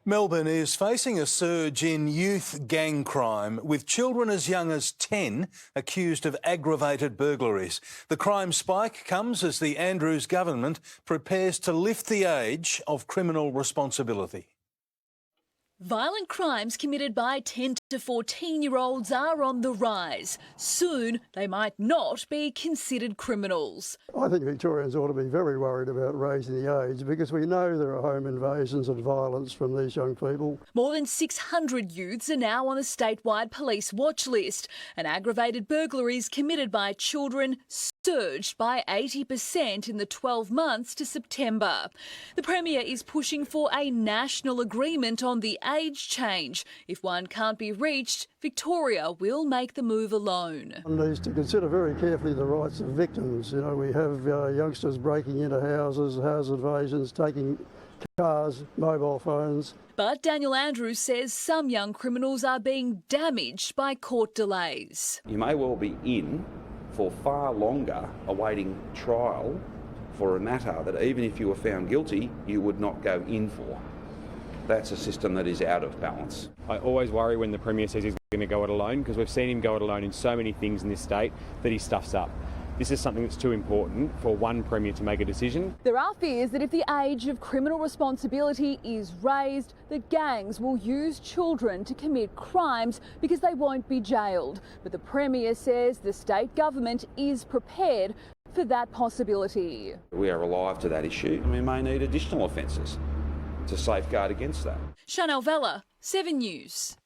Melbourne is facing a surge in youth gang crime, with children as young as 10 accused of aggravated burglaries. The crime spike comes as the Andrews government prepares to lift the age of criminal responsibility. Violent crimes committed by 10 to 14-year-olds are on the rise. Soon, they might not be considered criminals. I think Victorians ought to be very worried about raising the age because we know there are home invasions and violence from these young people. More than 600 youths are now on the statewide police watch list, and aggravated burglaries committed by children surged by 80% in the 12 months to September. The Premier is pushing for a national agreement on the age change. If one can't be reached, Victoria will make the move alone. One needs to consider very carefully the rights of victims. You know, we have youngsters breaking into houses, house invasions, taking cars, mobile phones. But Daniel Andrews says some young criminals are being damaged by court delays. You may well be in for far longer awaiting trial for a matter that even if you were found guilty, you would not go in for. That's a system that is out of balance. I always worry when the Premier says he's going to go it alone, because we've seen him go it alone in so many things in this state that he stuffs up. This is something that's too important for one Premier to make a decision. There are fears that if the age of criminal responsibility is raised, that gangs will use children to commit crimes because they won't be jailed. But the Premier says the state government is prepared for that possibility. We are alive to that issue and we may need additional offences to safeguard against that. Chanel Vella, 7 News.